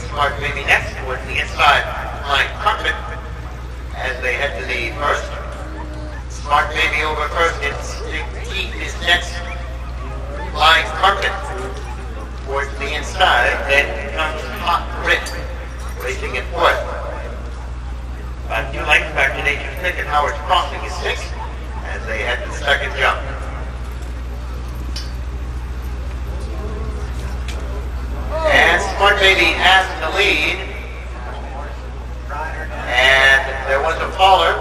Smart Baby next towards the inside line carpet as they head to the first. Smart Baby over first. Instinct Heat is next. Line carpet towards the inside. Then comes Hot Grit racing in fourth. About 2 lengths back to Nature's Pick, and Howard's Crossing is sixth as they head to the second jump. And Smart Baby has the lead. And there was a faller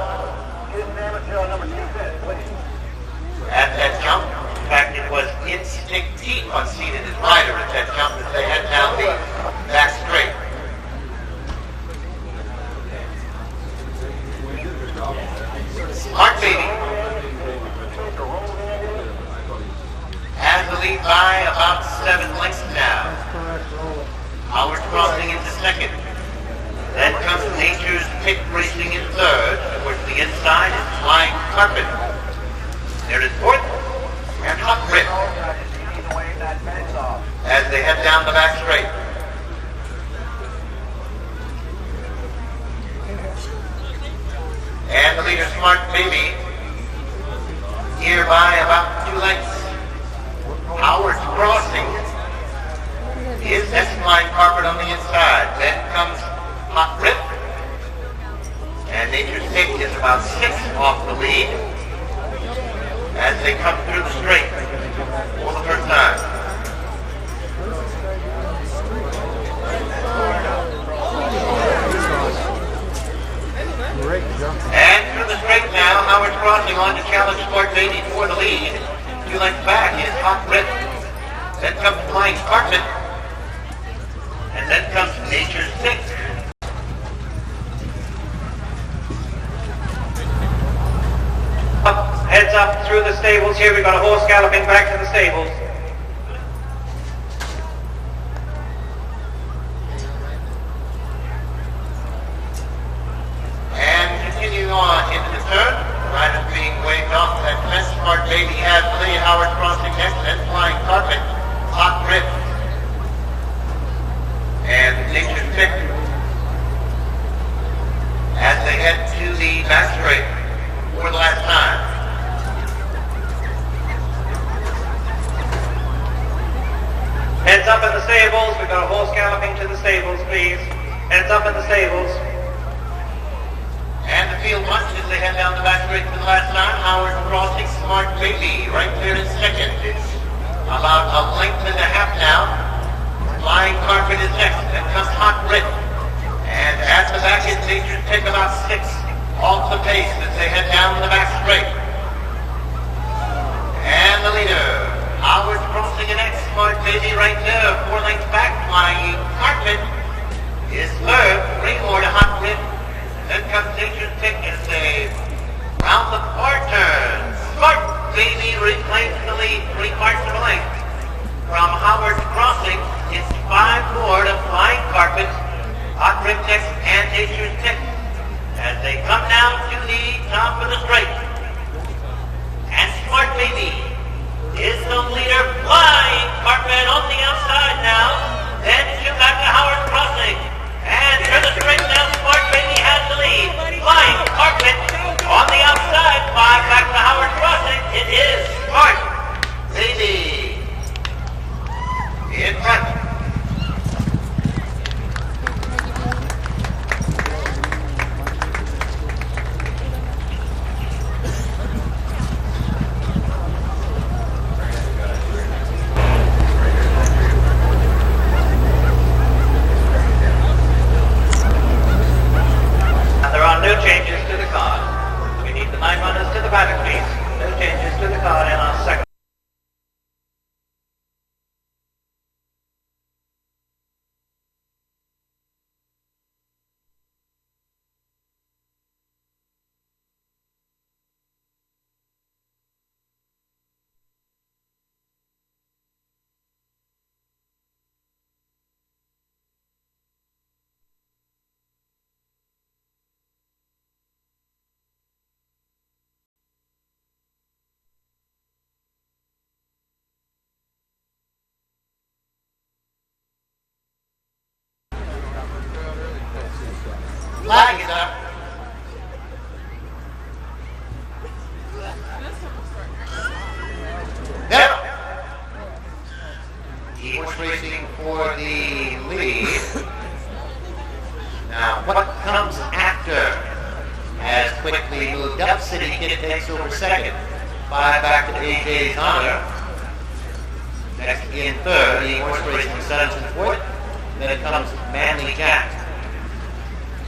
at that jump. In fact, it was Instinct Heat unseated his rider at that jump as they head down the back straight. Smart Baby has the lead by about 7 lengths now. Howard Crossing into second. Then comes Nature's Pick racing in third. Towards the inside is Flying Carpet. There is fourth and Hot Grit as they head down the back straight. And the leader, Smart Baby, here by about 2 lengths. Howard's Crossing is next Flying Carpet on the inside. Then comes Hot Grit. And Nature's Pick is about 6 off the lead as they come through the straight for the first time. And through the straight now, Howard's Crossing on to challenge Smart Baby for the lead. 2 lengths back is Hot Grit. Then comes Flying Carpet. And then comes Nature's Pick. Heads up through the stables here. We've got a horse galloping back to the stables. And continuing on into the turn. Riders being waved off at fence. Smart Baby has the lead. Howard Crossing next. Then Flying Carpet. Hot Grit. And Nature's Pick as they head to the back straight for the last time. Heads up in the stables. We've got a horse galloping to the stables, please. Heads up in the stables. And the field watch as they head down the back straight for the last time. Howard Crossing, Smart Baby right there in second. It's about a length and a half now. Flying Carpet is next. Then comes Hot Grit. And at the back is Nature's Pick about 6 off the pace as they head down the back straight. And the leader, Howard Crossing and X, Smart Baby right there. 4 lengths back. Flying Carpet is third. 3 more to Hot Grit. Then comes Nature's Pick as they round the 4 turns. Smart Baby reclaims the lead 3 parts of a length. From Howard Crossing, it's 5 more to Flying Carpet, Hot Grit next, and Nature's Pick as they come down to the top of the straight. And Smart Baby is the leader. Flying Carpet on the outside now. Then 2 back to Howard Crossing. And through the straight now, Smart Baby has the lead. Flying Carpet on the outside. 5 back to Howard Crossing. It is Smart Baby in front. Flag is up. There. Horse racing for the lead. Now, what comes after has quickly moved up. City Kid takes over second. 5 back to AJ's Honor. Next in third, the horse racing settles in fourth. Then it comes Manly Jack.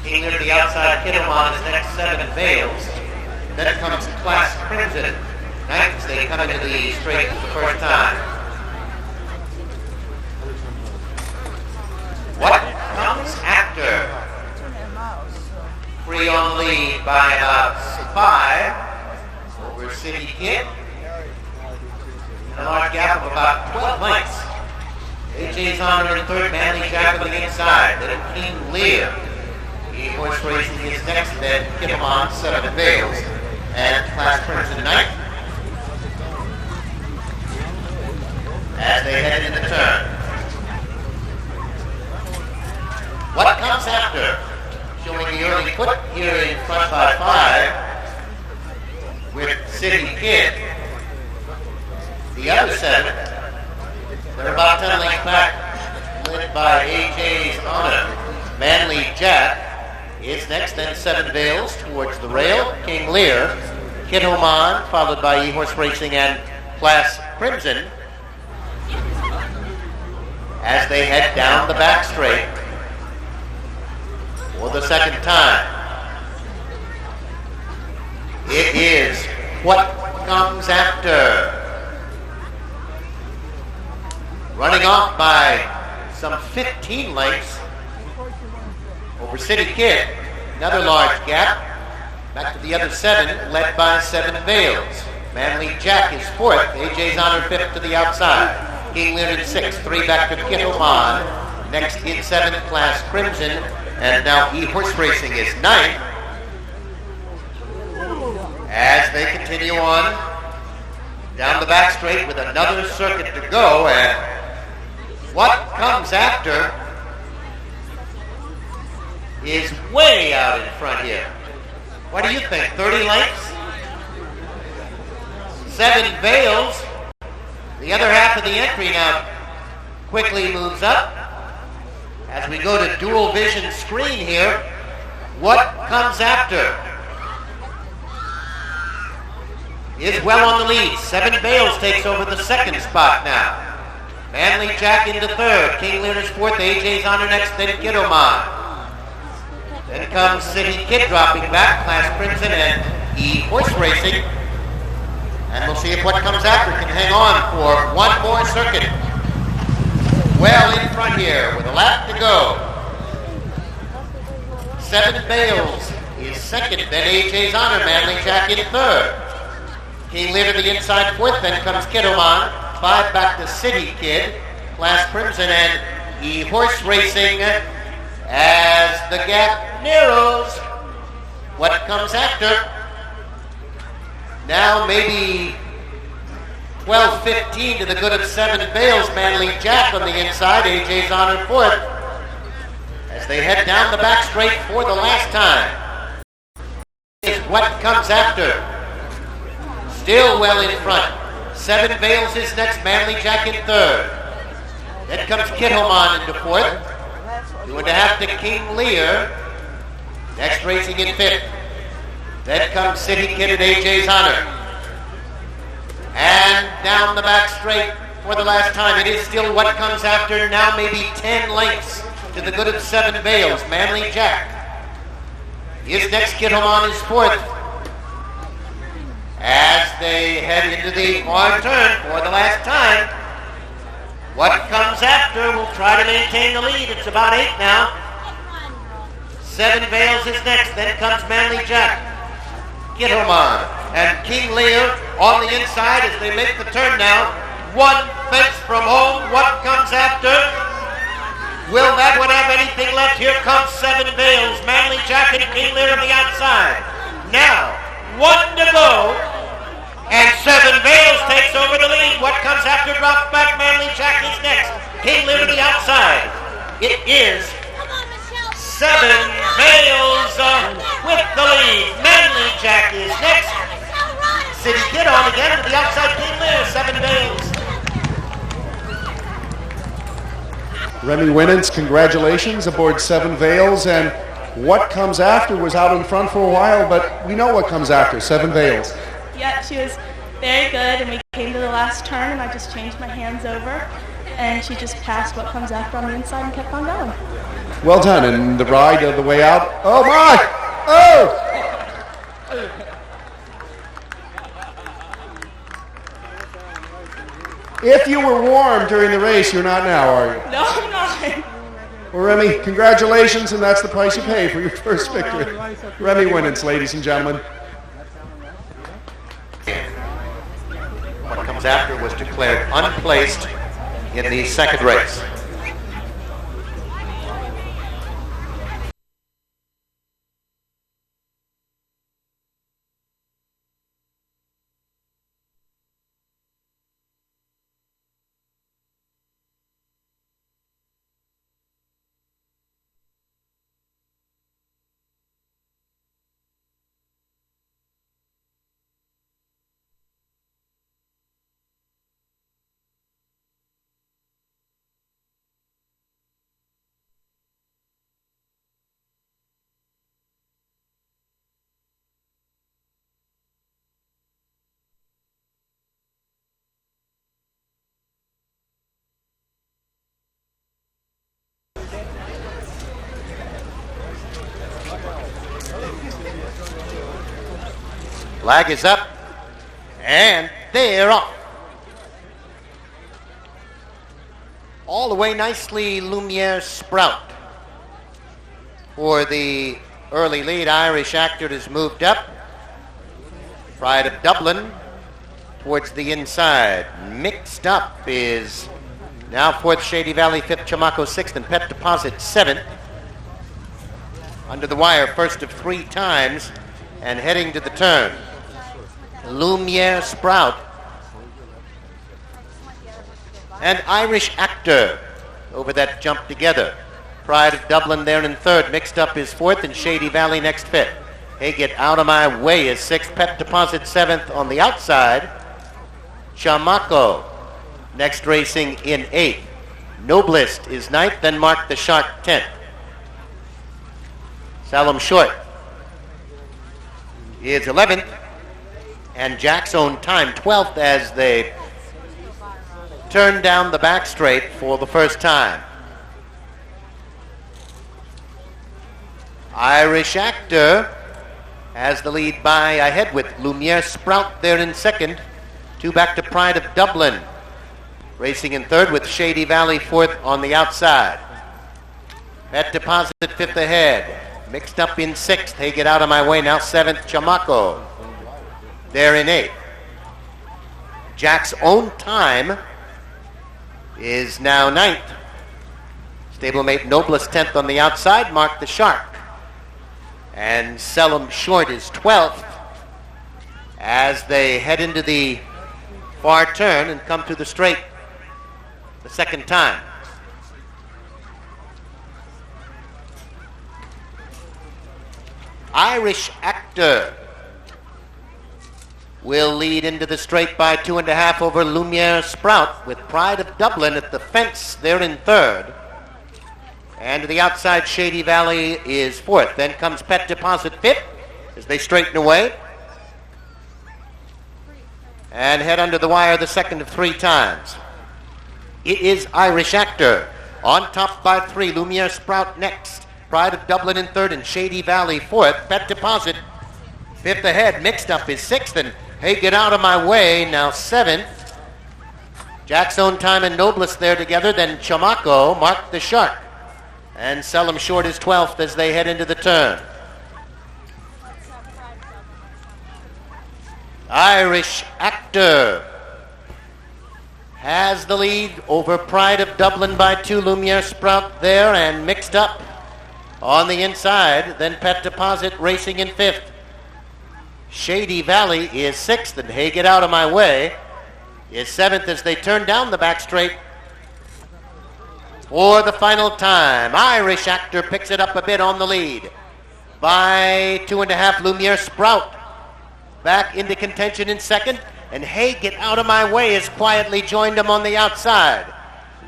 King Lear to the outside, Kittlemon is next, 7 Vales. Then it comes Class Crimson. Ninth as they come into the straight for the first time. What comes after? Free on the lead by about 5 over City Kid. A large gap of about 12 lengths. AJ's Honor in third, Manly Jack on the inside. Then King Lear. The horse racing is next, then Kittlemon, 7 Vales. And Class Crimson ninth. As they head into the turn. What comes after? Showing the early foot here in front by 5 with City Kid. The other 7, they're about 10 lengths back, led by AJ's Honor. Manly Jack is next, then 7 Vales towards the rail. King Lear, Kittlemon, followed by E-Horse Racing and Class Crimson as they head down the back straight for the second time. It is what comes after. Running off by some 15 lengths over City Kid. Another large gap. Back to the other 7, led by 7 Vales. Manly Jack is 4th. AJ's Honor 5th to the outside. King Lear in 6th. 3 back to Kittlemon. Next in 7th, Class Crimson. And now E-Horse Racing is 9th. As they continue on down the back straight with another circuit to go. And what comes after is way out in front here. What do you think? 30 lengths? 7 Vales. The other half of the entry now quickly moves up. As we go to dual vision screen here, what comes after is well on the lead. 7 Vales takes over the second spot now. Manly Jack into third. King Lear is 4th. AJ's Honor next, then Kittlemon. Then comes City Kid dropping back, Class Crimson and E-Horse Racing. And we'll see if what comes after can hang on for one more circuit. Well in front here with a lap to go. 7 Vales is second, then AJ's Honor, Manly Jack in third. King Lear to the inside 4th, then comes Kittlemon. 5 back to City Kid, Class Crimson and E-Horse Racing as the gap narrows. What comes after? Now maybe 12-15 to the good of 7 Vales. Manly Jack on the inside, AJ's Honor 4th. As they head down the back straight for the last time. Is what comes after. Still well in front. 7 Vales is next, Manly Jack in third. Then comes Kittlemon into 4th. 2.5 to King Lear. Next racing in 5th. Then comes City Kid and AJ's Honor. And down the back straight for the last time. It is still what comes after. Now maybe 10 lengths to the good of 7 Vales. Manly Jack is next. Kittlemon is 4th. As they head into the hard turn for the last time. What comes after will try to maintain the lead. It's about 8 now. 7 Vales is next. Then comes Manly Jack. Kittlemon and King Lear on the inside as they make the turn now. 1 fence from home. What comes after? Will that one have anything left? Here comes 7 Vales. Manly Jack and King Lear on the outside. Now, 1 to go. And 7 Vales takes over the lead. What comes after drops back. Manly Jack is next. King Lear to the outside. It is 7 Vales with the lead. Manly Jack is next. City Kid on again to the outside clean there. 7 Vales. Remy Winans, congratulations aboard 7 Vales, and what comes after was out in front for a while, but we know what comes after, 7 Vales. Yeah, she was very good, and we came to the last turn, and I just changed my hands over, and she just passed what comes after on the inside and kept on going. Well done, and the ride of the way out. Oh my! Oh! If you were warm during the race, you're not now, are you? No, I'm not. Well, Remy, congratulations, and that's the price you pay for your first victory. Remy Winans, ladies and gentlemen. What comes after was declared unplaced in the second race. Flag is up, and they're off. All the way nicely, Lumiere Sprout. For the early lead, Irish Actor has moved up. Pride of Dublin towards the inside. Mixed Up is now fourth, Shady Valley fifth, Chamaco sixth, and Pet Deposit seventh. Under the wire, first of 3 times, and heading to the turn. Lumiere Sprout and Irish Actor over that jump together. Pride of Dublin there in third. Mixed Up is fourth, and Shady Valley next fifth. Hey, Get Out of My Way is sixth. Pet Deposit seventh on the outside. Chamaco next racing in eighth. Noblest is ninth, then Mark the Shark 10th. Salem Short is 11th, and Jack's Own Time 12th as they turn down the back straight for the first time. Irish Actor has the lead by ahead with Lumiere Sprout there in second. 2 back to Pride of Dublin. Racing in third with Shady Valley fourth on the outside. Pet Deposit fifth ahead. Mixed Up in sixth. Hey, Get Out of My Way now seventh. Chamaco there in eighth. Jack's Own Time is now ninth. Stablemate Noblest 10th on the outside. Mark the Shark. And Salem Short is 12th as they head into the far turn and come to the straight the second time. Irish Actor will lead into the straight by 2.5 over Lumiere Sprout, with Pride of Dublin at the fence there in third. And to the outside, Shady Valley is fourth. Then comes Pet Deposit fifth as they straighten away and head under the wire the second of 3 times. It is Irish Actor on top by 3. Lumiere Sprout next. Pride of Dublin in third, and Shady Valley fourth. Pet Deposit fifth ahead. Mixed Up is sixth, and Hey, Get Out of My Way now seventh. Jack's Own Time and Noblest there together. Then Chamaco, Mark the Shark. And Salem Short is 12th as they head into the turn. Irish Actor has the lead over Pride of Dublin by 2. Lumiere Sprout there, and Mixed Up on the inside. Then Pet Deposit racing in fifth. Shady Valley is sixth, and Hey, Get Out of My Way is seventh as they turn down the back straight for the final time. Irish Actor picks it up a bit on the lead. by 2.5. Lumiere Sprout back into contention in second. And Hey, Get Out of My Way has quietly joined him on the outside.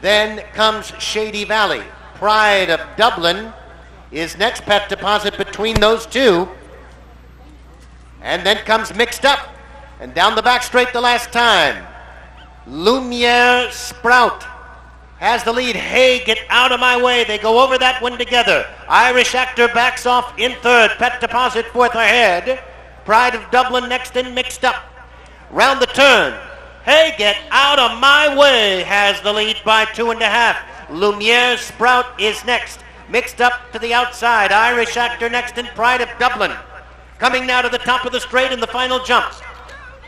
Then comes Shady Valley. Pride of Dublin is next. Pet Deposit between those two. And then comes Mixed Up. And down the back straight the last time. Lumiere Sprout has the lead. Hey, Get Out of My Way. They go over that one together. Irish Actor backs off in third. Pet Deposit fourth ahead. Pride of Dublin next and Mixed Up. Round the turn. Hey, Get Out of My Way has the lead by 2.5. Lumiere Sprout is next. Mixed Up to the outside. Irish Actor next and Pride of Dublin. Coming now to the top of the straight in the final jumps.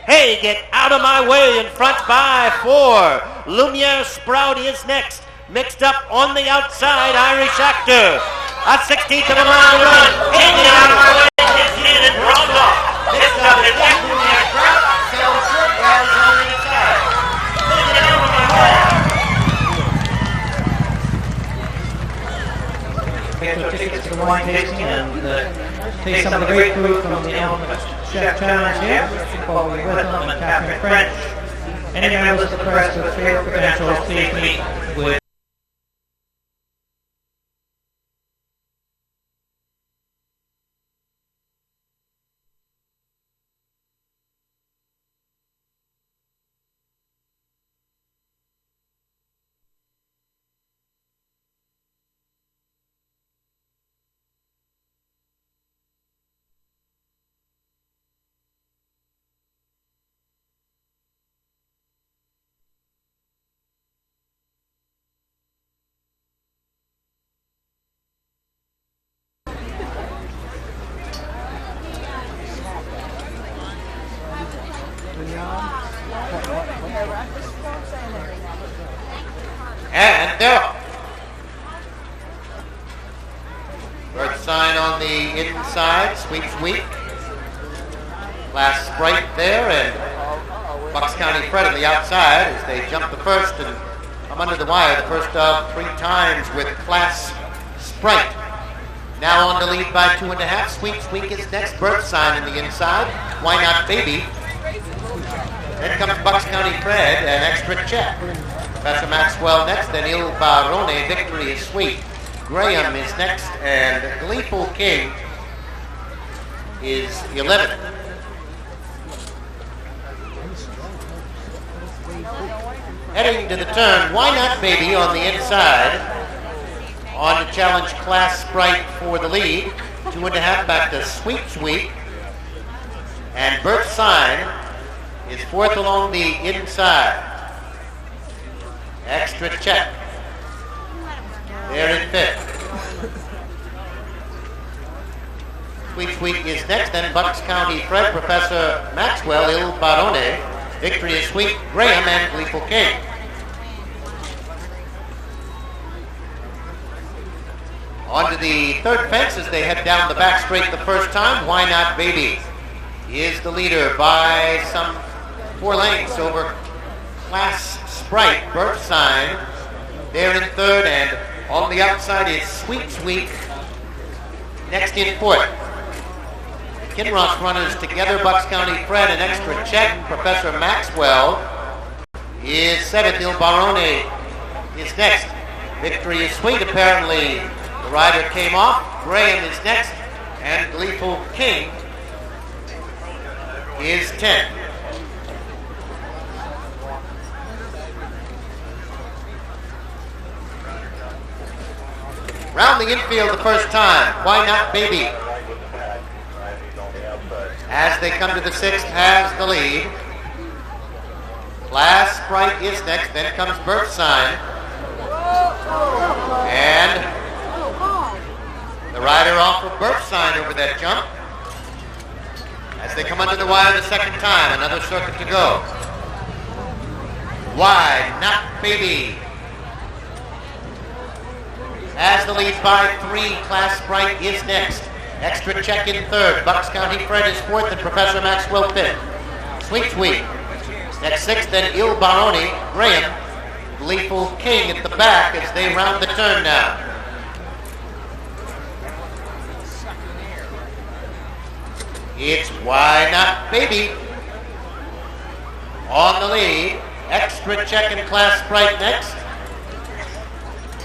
Hey, Get Out of My Way in front by 4. Lumiere Sprout is next. Mixed Up on the outside. Irish Actor. A 16th of a mile run. Hey, Get Out of My Way is hit and brought off. Mixed Up is next. Lumiere Sprout. Sells short yards on the inside. Get Out of My Way. Get your tickets to the wine tasting and taste some of the great food from the Allowance Chef Challenge here. Paul Gwathmey and Catherine French. Any members of the press with fair credentials, please meet with And they're off. Bird sign on the inside. Sweeps weak. Last Sprite there, and Bucks County Fred on the outside as they jump the first and come under the wire. The first of 3 times with Class Sprite. Now on to lead by 2.5. Sweeps weak is next. Bird sign in the inside. Why Not Baby. Then comes Bucks County Fred and Extra Check. Professor Maxwell next, then Il Barone. Victory is Sweet. Graham is next, and Gleeful King is 11th. Heading to the turn, Why Not Baby on the inside. On to challenge Class Sprite for the lead. 2.5 back to Sweeps Week. And Bert Sign is fourth along the inside. Extra Check. They're in fifth. Sweeps Week is next, then Bucks County Fred, Professor Maxwell, Il Barone. Victory is Sweet, Graham, and Gleeful King. On to the third fence as they head down the back straight the first time. Why Not Baby is the leader by some 4 lengths over Class Sprite. Bird Sign there in third, and on the outside is Sweeps Week next in fourth. Kinross runners together. Bucks County Fred and Extra Check. Professor Maxwell is seventh. Il Barone is next. Victory is Sweet. Apparently the rider came off. Graham is next, and Gleeful King is 10th. Round the infield the first time. Why Not Baby, as they come to the 6th, has the lead. Class Sprite is next. Then comes Bird Sign. And the rider off of Bird Sign over that jump. As they come under the wire the second time, another circuit to go. Why Not Baby has the lead by 3. Class Sprite is next. Extra Check in third. Bucks County Fred is fourth, and Professor Maxwell fifth. Sweeps Week next 6th, then Il Barone, Graham, Gleeful King at the back as they round the turn now. It's Why Not Baby on the lead. Extra Check and Class Sprite next.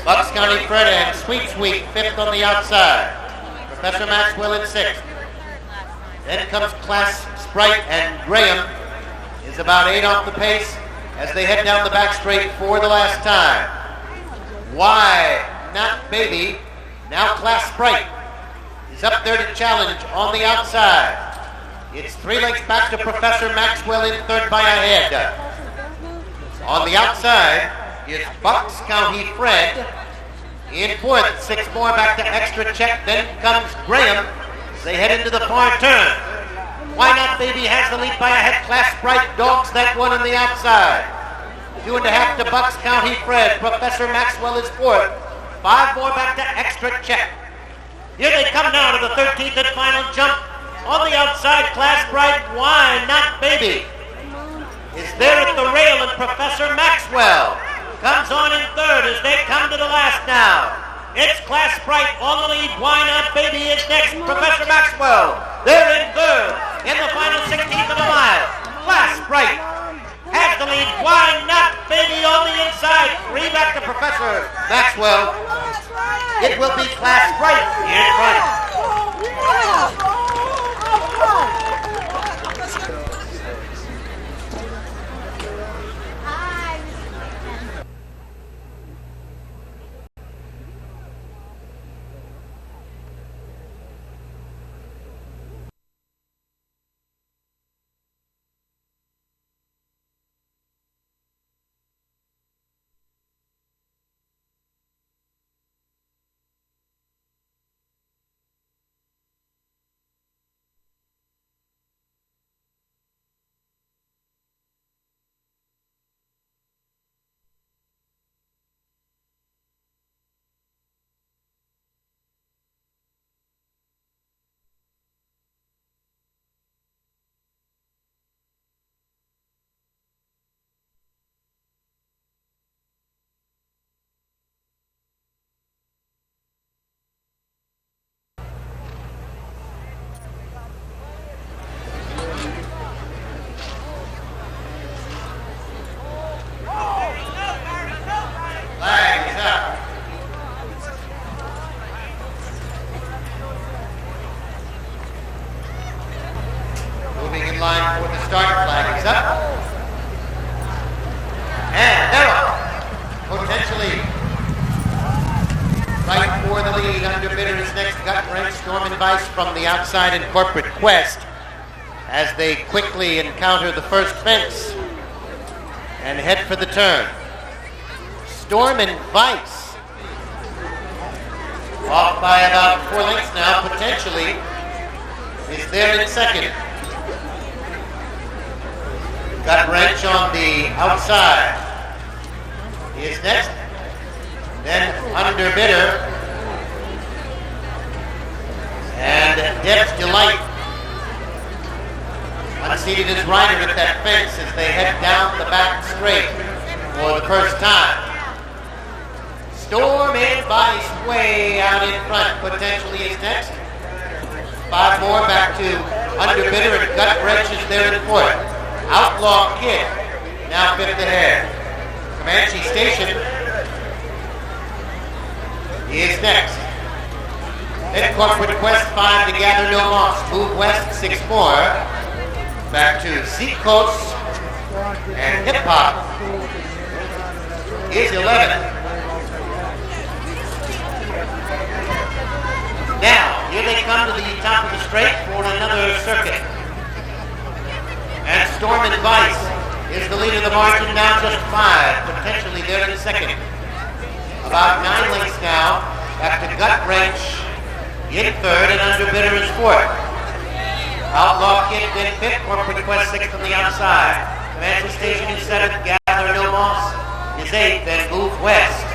Bucks County Fred and Sweeps Week fifth on the outside. Professor Maxwell in sixth. Then comes Class Sprite, and Graham is about 8 off the pace as they head down the back straight for the last time. Why Not Baby, now Class Sprite, is up there to challenge on the outside. It's 3 lengths back to Professor Maxwell in third by a head. On the outside is Bucks County Fred in fourth. 6 more back to Extra Check. Then comes Graham as they head into the far turn. Why Not Baby has the lead by a head. Class Sprite dogs that one on the outside. 2.5 to Bucks County Fred. Professor Maxwell is fourth. 5 more back to Extra Check. Here they come now to the 13th and final jump. On the outside, Class Sprite, Why Not Baby is there at the rail, and Professor Maxwell comes on in third as they come to the last now. It's Class Sprite on the lead. Why Not Baby is next. Professor Maxwell, they're in third. In the final 16th of a mile, Class Sprite has the lead. Why Not Baby on the inside. 3 back to Professor Maxwell. It will be Class Sprite in front. Line for the start, flag is up. And they're off. Potentially right for the lead. Under bidder is next. Gut Wrench, Storm and Vice from the outside in Corporate Quest as they quickly encounter the first fence and head for the turn. Storm and Vice off by about 4 lengths now. Potentially is there in second. Gut Wrench on the outside is next. Then Under Bidder and Deb's Delight unseated his rider at that fence as they head down the back straight for the first time. Storm and Vice way out in front potentially is next. 5 more back to Under Bidder, and Gut Wrench is there in fourth. Outlaw Kid, now fifth ahead. Comanche Station is next. Then Corporate Quest 5 to Gather No Loss. Move West 6 more. Back to Seacoast and Hip Hop is 11. Now, here they come to the top of the straight for another circuit. And Storm and Vice is the lead of the margin, now just 5. Potentially there in second. About 9 lengths now. Back to Gut Wrench in third, and Under Bidder is fourth. Outlaw Kid then fifth. Corporate Quest sixth on the outside. Comanche Station is seventh. Gather No Loss is eighth. Then Move West.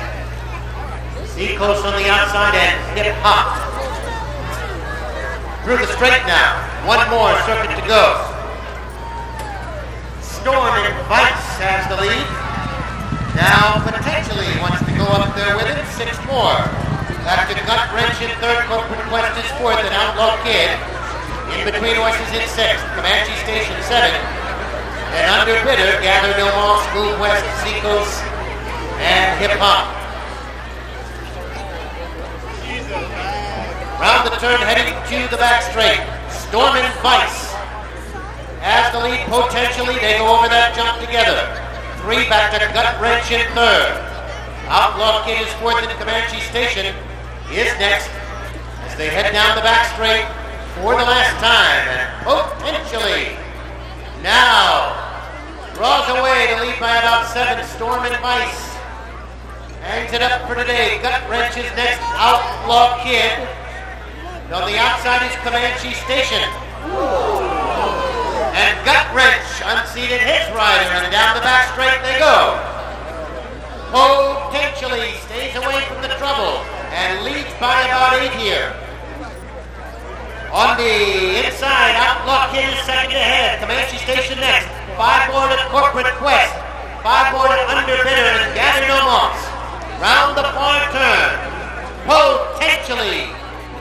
Seacoast on the outside, and Hip Hop. Through the straight now. 1 more circuit to go. Storm and Vice has the lead. Now potentially wants to go up there with it. 6 more. Back to Gut Wrench in third. Corporate Quest is fourth, and Outlaw Kid In between horses in 6th, Comanche Station 7. And under bidder, Gather No Moss, Move West, Seagulls, and Hip Hop. Round the turn, heading to the back straight. Storm and Vice. As the lead, potentially, they go over that jump together. 3 back to Gut Wrench in 3rd. Outlaw Kid is 4th, and Comanche Station is next as they head down the back straight for the last time. And potentially now draws away to lead by about 7. Storm and Vice hangs it up for today. Gut Wrench is next. Outlaw Kid. On the outside is Comanche Station. And Gut Wrench unseated his rider, and down the back straight they go. Potentially stays away from the trouble and leads by about 8 here. On the inside, Outlaw Kid is second ahead. Comanche Station next. 5 more to Corporate Quest. 5 more to Underbidder and Gather No Moss. Round the far turn. Potentially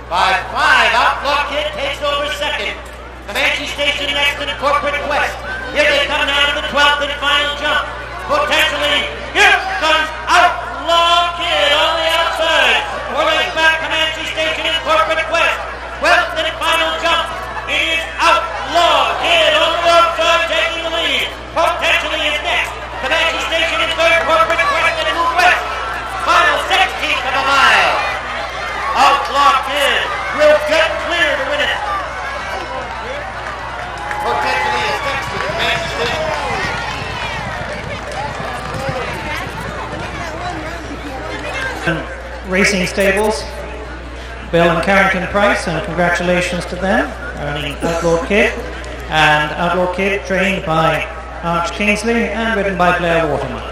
by 5, Outlaw Kid takes over second. Comanche Station next and Corporate Quest. Here they come now to the 12th and final jump. Potentially, here comes Outlaw Kid on the outside. 4 legs back, Comanche Station and Corporate Quest. 12th and final jump. It is Outlaw Kid on the outside taking the lead. Potentially is next. Comanche Station in 3rd, Corporate Quest and Move West. Final 16th of a mile. Outlaw Kid will get clear to win it. Potentially is next to Comanche Station. Racing Stables, Bill and Carrington Price, and congratulations to them, earning Outlaw Kid. And Outlaw Kid trained by Arch Kingsley and ridden by Blair Waterman.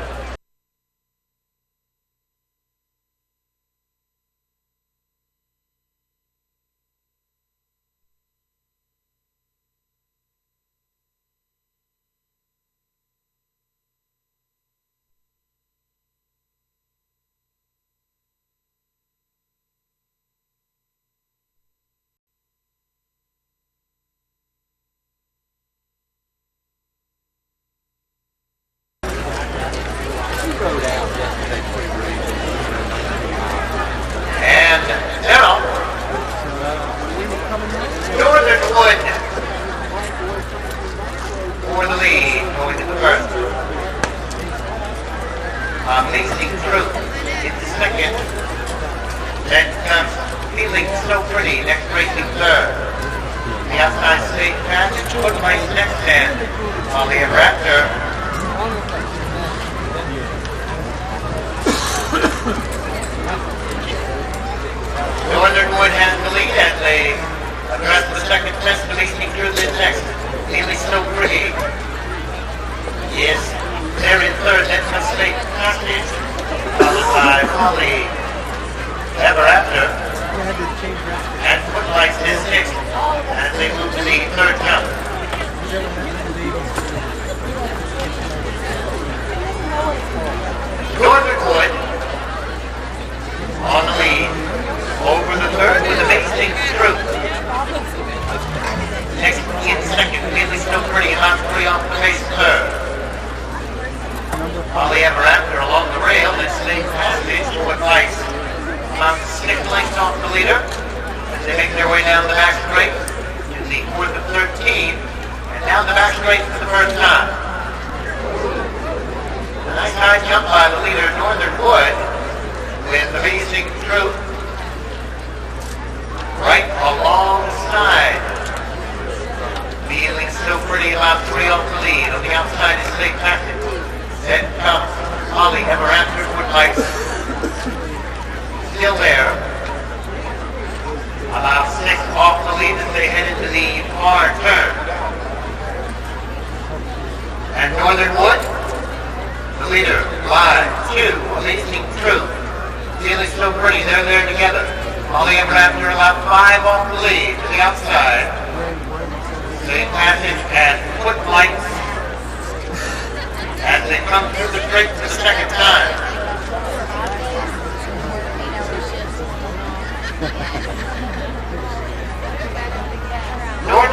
Northern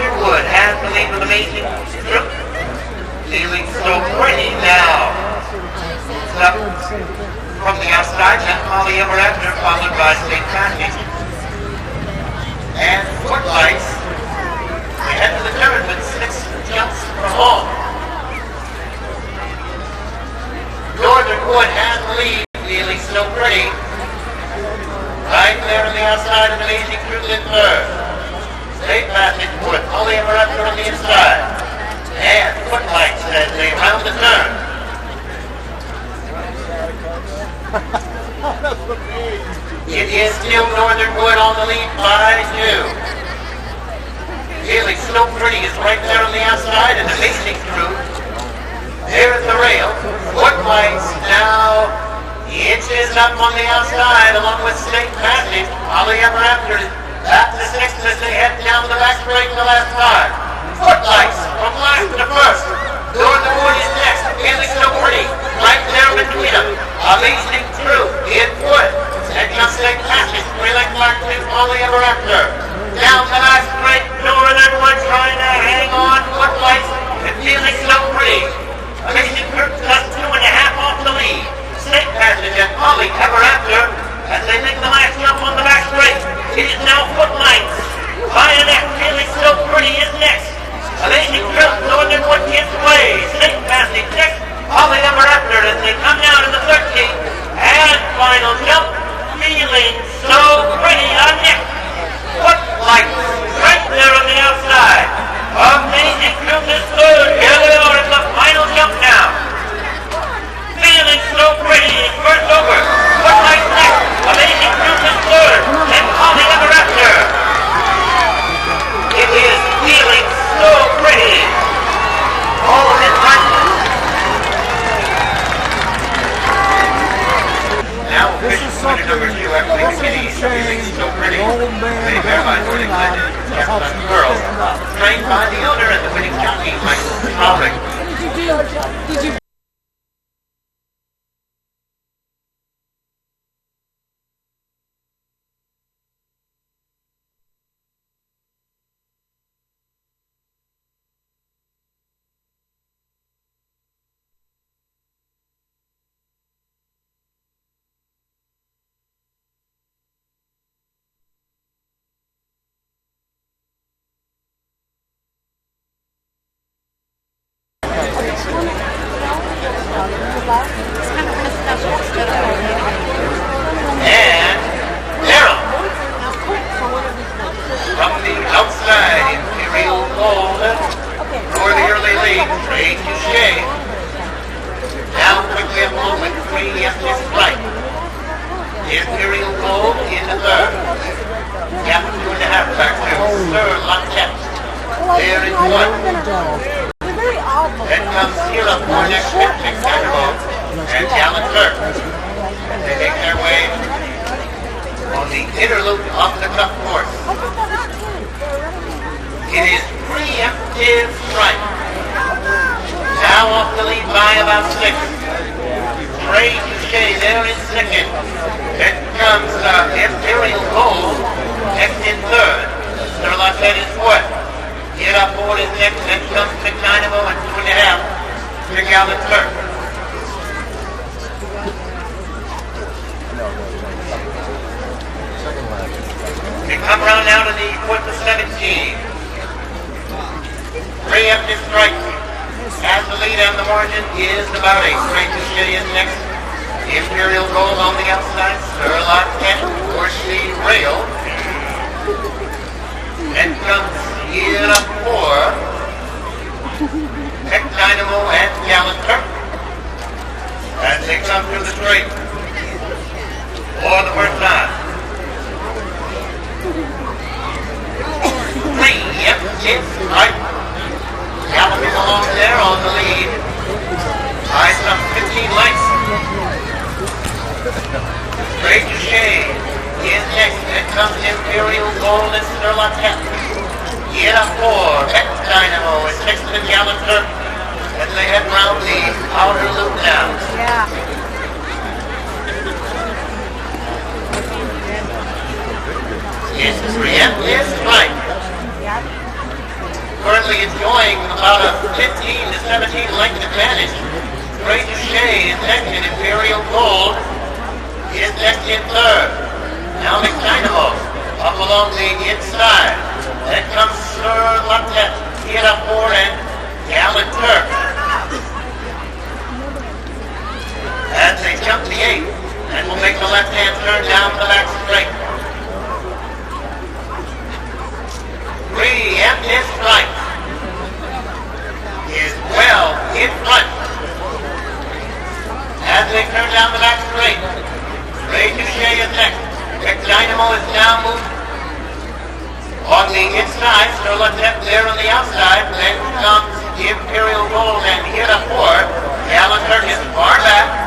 From the outside, then Molly Ever After, followed by St. Patrick. And Footlights, we head to the turn with 6 jumps from home. Northern Wood has the lead, feeling so pretty. Right there on the outside, an amazing cruise in third. St. Patrick with Molly Ever After on the inside. And Footlights as they round the turn. It is still Northern Wood on the lead by 2. Feeling so pretty is right there on the outside, an amazing crew. There at the rail, Footlights now inches up on the outside along with St. Patrick. Molly Ever After back to 6th as they head down the back straight the last time. Footlights from last to first. Northern Wood is next, feeling so pretty. Right there between them. Amazing crew in wood. And just St. Patrick, Relay Mark 2, Molly Ever After. Down the last straight, Northern Wood trying to hang on. Footlights and feeling so pretty. Amazing crew just 2.5 off the lead. St. Patrick and Molly Ever After as they make the last jump on the back straight. It is now Footlights. Bayonet feeling so pretty is next. Amazing crew, Northern Wood gives way. St. Patrick next. Molly Ever After as they come down to the 13th. And final jump. Feeling so pretty on next. Footlights right there on the outside. Amazing crew is third. Here they are at the final jump now. Feeling so pretty is first over. Footlights next. Amazing crew is third. And Molly Ever After. It is feeling so pretty. All in front. Now official point number 2 after the beginning. Feeling so pretty. They verify Northern Glendon. Captain Girl. Trained by the owner and the winning jockey, Michael Traurig. Did you And Mare. From the outside, Imperial Gold for the early lead. Trey Touche. Down quickly along with 3 empty strike. Imperial Gold in the third. Gap 2.5 back to Sir Lockett. There is 1. Then comes Hero for next pitch, and Gallant Turk. As they make their way on the interloop off the cup course. It is preemptive strike. Now off the lead by about 6. Trey Touche there in second. Then comes Imperial Gold next in third. Sir Lockett is fourth. Get up forward is next, then comes McDynamo and 2.5 to Gallant Turk. We come round now to the foot to 17. Preemptive strike. As the lead on the margin is about 8. Trey Touche is next. Imperial Gold on the outside. Sir Lockett towards the rail. Then comes Year Up 4, Tech Dynamo and Gallant Turk as they come through the straight for the first time. 3 empty right. Galloping along there on the lead by some 15 lengths. Trey Touche is next. Then comes Imperial Gold and Sir Lockett. Get up 4, Tech Dynamo is next to the Gallant Turk as they head round the outer loop now. Yeah. It's preemptive strike. Currently enjoying about a 15 to 17 length advantage. Trey Touche in second, and Imperial Gold is next in third. Now McDynamo up along the inside. Then comes Sir Luttet, hit up 4, and Gallant Kirk. As they jump the 8th, and will make the left-hand turn down the back straight. Preemptive Strike is well in front. As they turn down the back straight, Ray Touché is next. McDynamo is now moved on the inside. Sir Luttet there on the outside. Then comes Imperial Gold and hit up 4. Gallant Kirk is far back.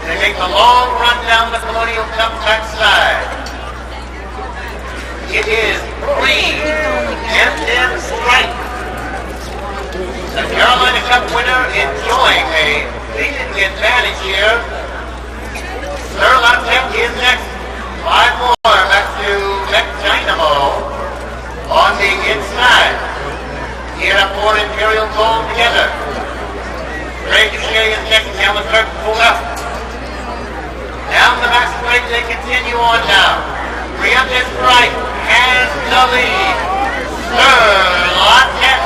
They make the long run down the Colonial Cup backside. It is Preemptive Strike. The Carolina Cup winner enjoying a decent advantage here. Sir Luttet is next. 5 more back to McDynamo on the inside. Here up 4 Imperial Gold together. Ray Touché is next. Gallant Kirk pulled up. Down the back straight, they continue on now. Preemptive Strike has the lead. Sir Luttet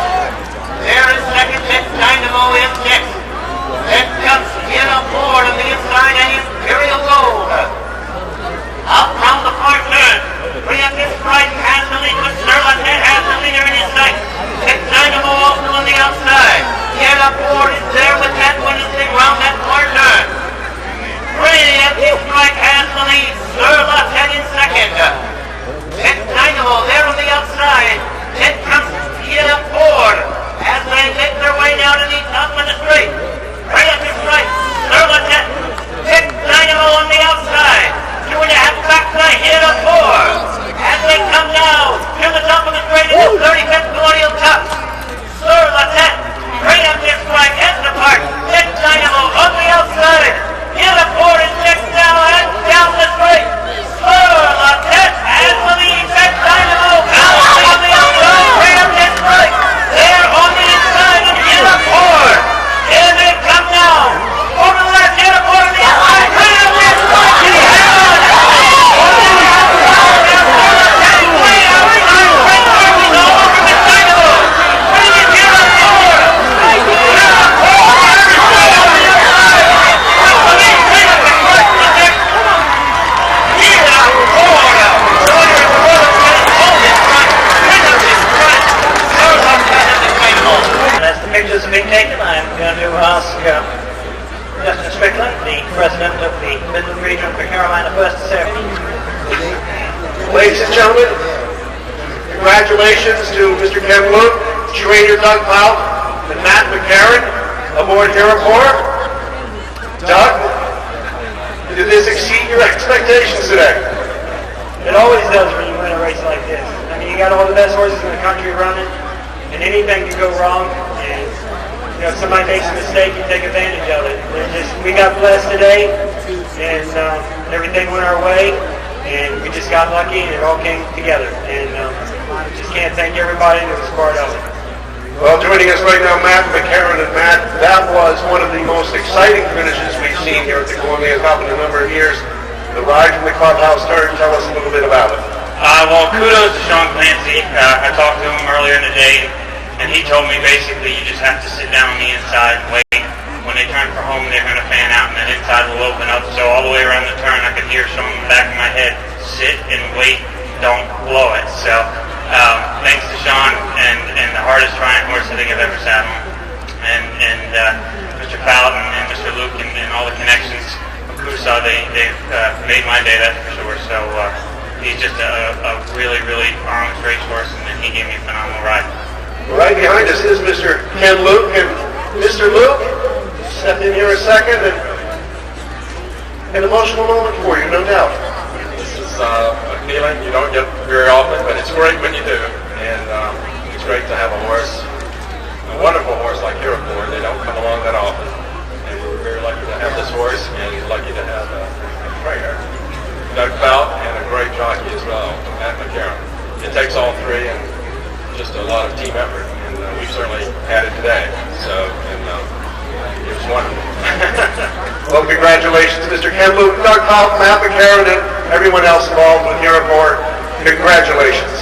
there is second. McDynamo is next. Then comes Hannah Ford on the inside and Imperial Gold. Up from the far turn. Preemptive Strike has the lead, but Sir Luttet has the leader in his sight. McDynamo also on the outside. Hannah Ford is there with that one as they round that far turn. Preemptive Strike has the lead. Sir Luttet in second. McDynamo there on the outside. Then comes Hannah Ford as they make their way down to the top of the straight. Preemptive Strike. Sir Luttet. McDynamo on the outside. 2.5 back to Hannah Ford as they come down to the top of the straight in the 35th Colonial Cup. Sir Luttet. Preemptive Strike has the part. McDynamo on the outside. Hannah Ford is next now and down the straight. Sir Luttet has the lead. McDynamo on the outside. Preemptive Strike there on the inside of Hannah Ford. Here they come now. Over the left, Hannah Ford on the outside. Preemptive Strike in the hand. Pictures are being taken. I'm going to ask Justin Strickland, the president of the Midland region for Carolina, first to say a few. Ladies and gentlemen, congratulations to Mr. Ken Luke, Trainer Doug Powell, and Matt McCarron aboard Hero-4. Doug, did this exceed your expectations today? It always does when you win a race like this. I mean, you got all the best horses in the country running, and anything can go wrong. And if somebody makes a mistake, you take advantage of it. We got blessed today, and everything went our way, and we just got lucky, and it all came together. And just can't thank everybody that was part of it. Well, joining us right now, Matt McCarron. And Matt, that was one of the most exciting finishes we've seen here at the Colonial Cup in a number of years. The ride from the clubhouse turn, tell us a little bit about it. Well, kudos to Sean Clancy. I talked to him earlier in the day, and he told me basically you just have to sit down on the inside and wait. When they turn for home, they're going to fan out, and that inside will open up. So all the way around the turn, I could hear Sean in the back of my head, sit and wait, don't blow it. So thanks to Sean and the hardest trying horse I think I've ever sat on, and Mr. Powell and Mr. Luke and all the connections of Kusa, they've made my day, that's for sure. So he's just a really, really honest racehorse, and he gave me a phenomenal ride. Right behind us is Mr. Ken Luke, and Mr. Luke stepped in here a second, and an emotional moment for you, no doubt. This is a feeling you don't get very often, but it's great when you do, and it's great to have a horse, a wonderful horse like Hero-4. They don't come along that often, and we're very lucky to have this horse, and lucky to have a trainer, Doug Powell, and a great jockey as well, Matt McCarron. It takes all three, and just a lot of team effort, and we've certainly had it today. So, and it was wonderful. Well, congratulations to Mr. Kemble, Doug Hoff, Matt McCarron, and everyone else involved with your report. Congratulations.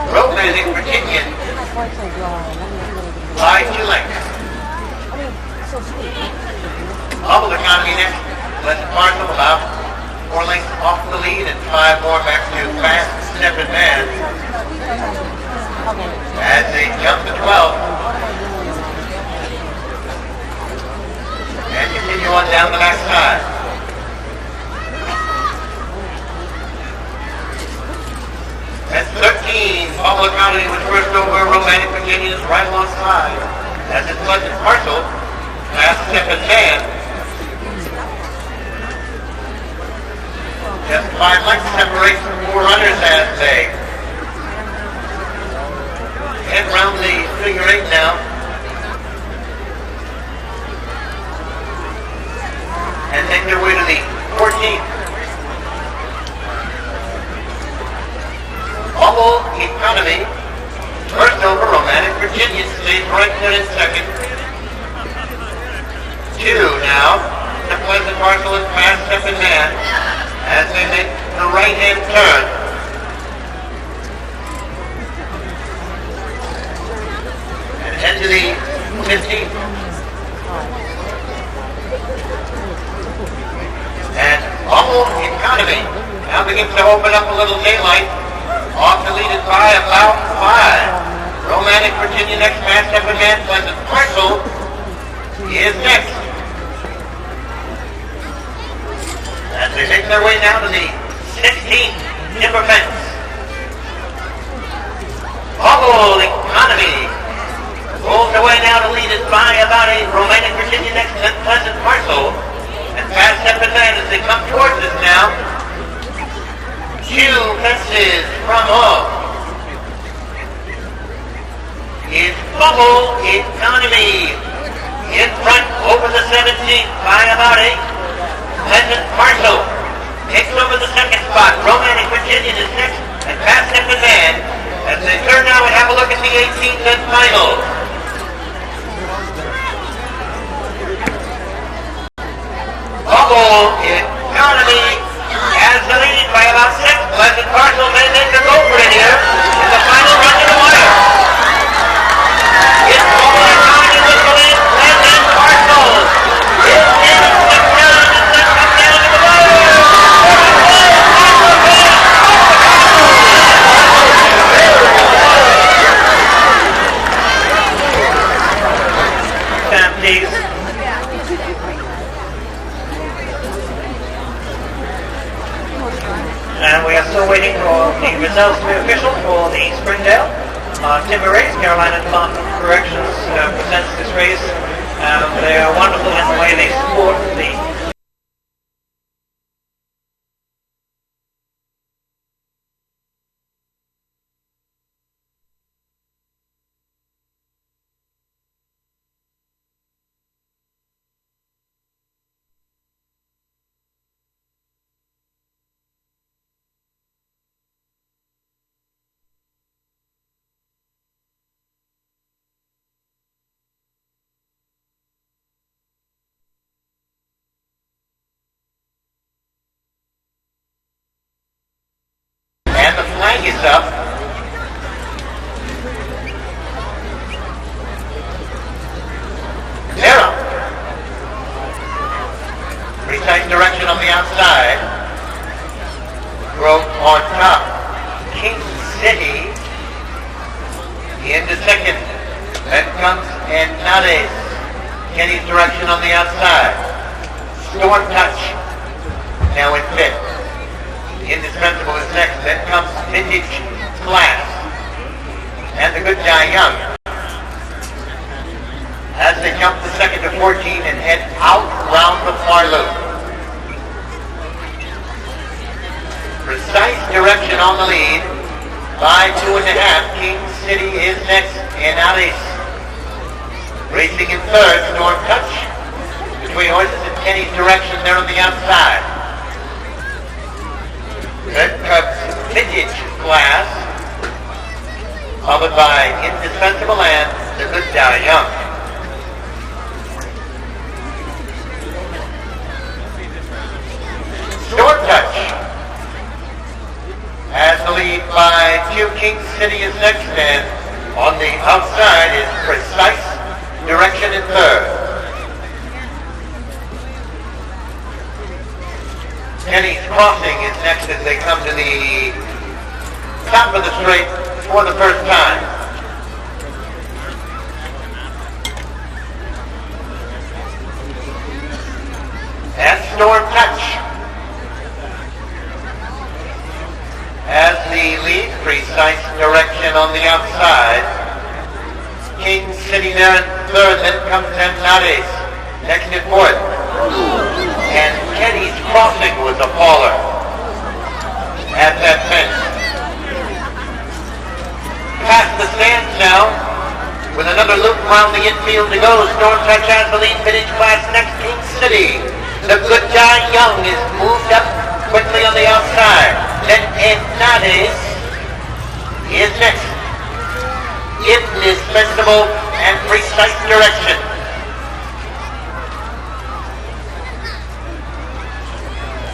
Romantic Virginian by 2 lengths. Bubble Economy next. Pleasant Parcel about 4 lengths off the lead and 5 more back to Fast Steppin' Man as they jump to 12 and continue on down the backside. At 13, Bubble Economy was first over. Romantic Virginia is right alongside as it's Pleasant Parcel. Fast Steppin' Man. Just 5 lengths separate 4 runners as they head round the figure 8 now. And make their way to the 14th. Bubble Economy, first over. Romantic Virginia stays right there in second. 2 now. The Pleasant Parcel and Fast Steppin' Man as they make the right-hand turn. And head to the 15th. And Bubble Economy now begins to open up a little daylight. Off to lead it by about 5. Romantic Virginia next, Fast Steppin' Man. Pleasant Parcel is next. As they make their way down to the 16th timber fence. Bubble Economy pulls away now to lead it by about 8. Romantic Virginia next, and Pleasant Parcel. And Fast Steppin' Man as they come towards us now. 2 fences from home is Bubble Economy in front over the 17th by about 8. Pleasant Parcel takes over the second spot. Romantic Virginia is next, and Fast Steppin' Man as they turn now and have a look at the 18th and final. Bubble Economy has the lead by about 6. Pleasant Parcel may make a go for it here in the final run to the wire. It's Bubble Economy with the lead. Pleasant Parcel is in the down and then comes down to the wire. Please. And we are still waiting for the results to be official for the Springdale timber race. Carolina Department of Corrections presents this race. They are wonderful in the way they support the flag is up. Mare. Precise direction on the outside. Broke on top. King City into second. Then comes Anades. Kenny's direction on the outside. Storm Touch now in fifth. Indispensable is next. Then comes Vintage Class and the Good Die Young as they jump the second to 14 and head out round the far loop. Precise direction on the lead by 2.5. King City is next and Alice racing in third. Storm Touch between horses and Kenny's direction there on the outside. Then comes Vintage Class, followed by Indispensable and the Good Die Young. Storm Touch has the lead by 2. King City is next, and on the outside is Precise Direction in third. Kenny's Crossing is next as they come to the top of the straight for the first time. And Storm Touch has the lead. Precise Direction on the outside. King City there in third, then comes Empnades next in fourth. And Kenny's Crossing was a faller at that fence. Past the stands now, with another loop around the infield to go. Storm Touch has the lead. Vintage class next, King City. The Good Guy Young is moved up quickly on the outside. Then Empnades is next. Indispensable and Precise Direction.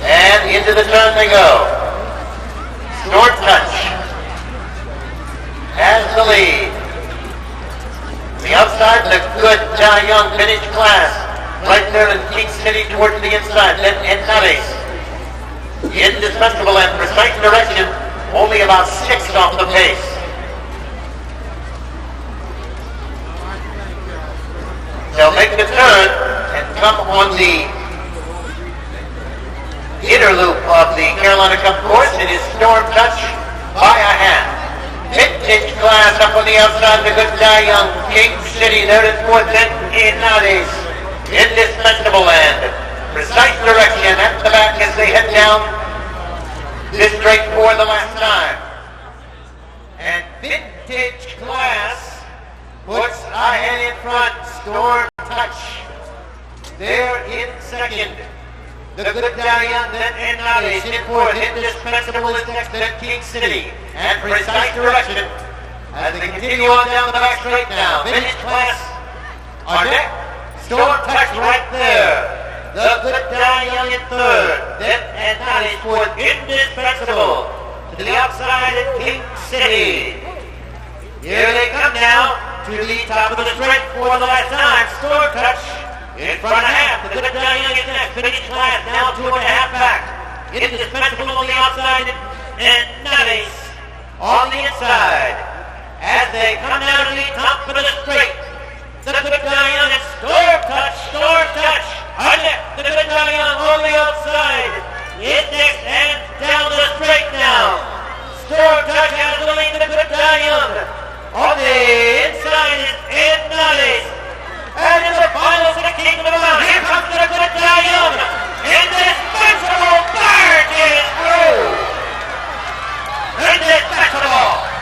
And into the turn they go. Storm Touch has the lead. The outside, the Good Guy Young vintage class. Right there in King City towards the inside. Then Empnades. Indispensable and Precise Direction, only about 6 off the pace. They'll make the turn and come on the inner loop of the Carolina Cup course. It is Storm Touch by a hand. Vintage class up on the outside, the Good Guy Young. King City there in fourth, then Empnades. Indispensable and Precise Direction at the back as they head down this straight for the last time. And Vintage class puts a head in front. Storm Touch there in second. The Good Guy Young, then Empnades in fourth. Indispensable is next, then King City. And Precise Direction as they continue on down the back straight now. Vintage class are next. Storm Touch right there. The Good Guy Young in third. Then Empnades fourth. Indispensable to the outside in King City. Here they come now to the top of the straight for the last time. Storm Touch in front of half. The Good Guy Young is next. Vintage class now 2.5 back. Indispensable on the outside and Empnades on the inside. As they come down to the top of the straight. The Good Guy Young and Storm Touch. The Good Guy Young on the outside is next and down the straight now. Storm Touch has the lead. The Good Guy Young on the inside is Empnades. And in the final 16 of the round, here comes the Good Guy Young. Indispensable barges through. Indispensable.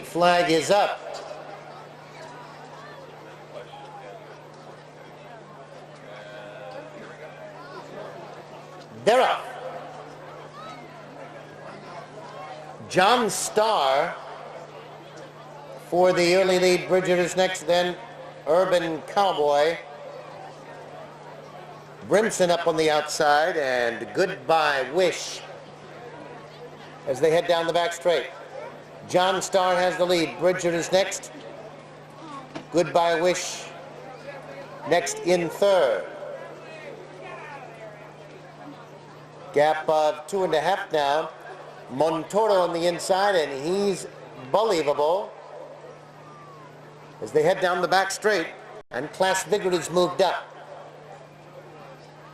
Flag is up. They're up. John Starr for the early lead. Bridger is next, then Urban Cowboy. Brimson up on the outside, and Goodbye Wish as they head down the back straight. John Starr has the lead. Bridger is next. Goodbye Wish next in third. Gap of 2.5 now. Montoro on the inside, and he's believable as they head down the back straight. And Class Vigor is moved up.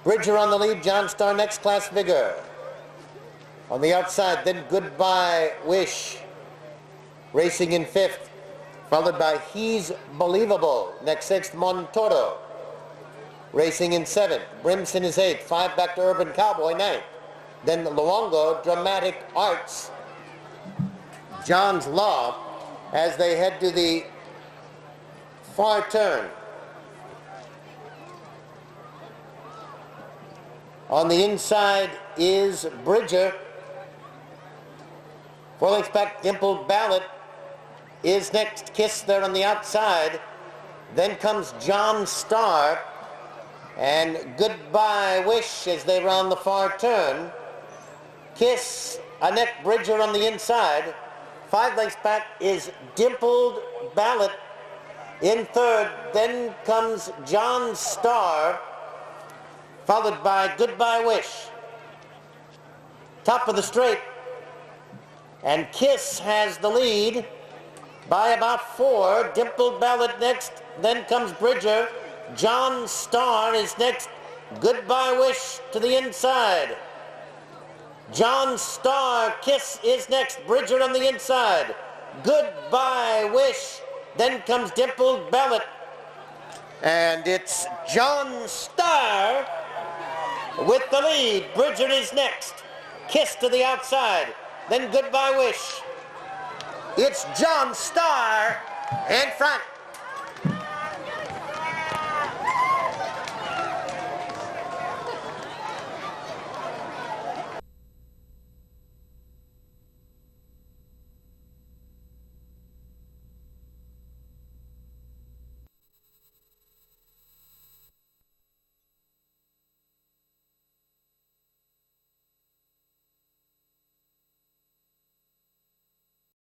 Bridger on the lead, John Starr next, Class Vigor. On the outside, then Goodbye Wish, racing in 5th, followed by He's Believable, next 6th, Montoro, racing in 7th. Brimson is 8th, 5 back to Urban Cowboy, 9th. Then Luongo, Dramatic Arts, John's Law, as they head to the far turn. On the inside is Bridger. 4 lengths back, Dimpled Ballot is next. Kiss there on the outside. Then comes John Starr and Goodbye Wish as they round the far turn. Kiss, Annette Bridger on the inside. 5 lengths back is Dimpled Ballot in 3rd. Then comes John Starr, followed by Goodbye Wish. Top of the straight, and Kiss has the lead by about 4. Dimpled Ballot next, then comes Bridger. John Starr is next. Goodbye Wish to the inside. John Starr, Kiss is next. Bridger on the inside. Goodbye Wish, then comes Dimpled Ballot. And it's John Starr with the lead. Bridger is next. Kiss to the outside. Then Goodbye Wish. It's John Starr in front.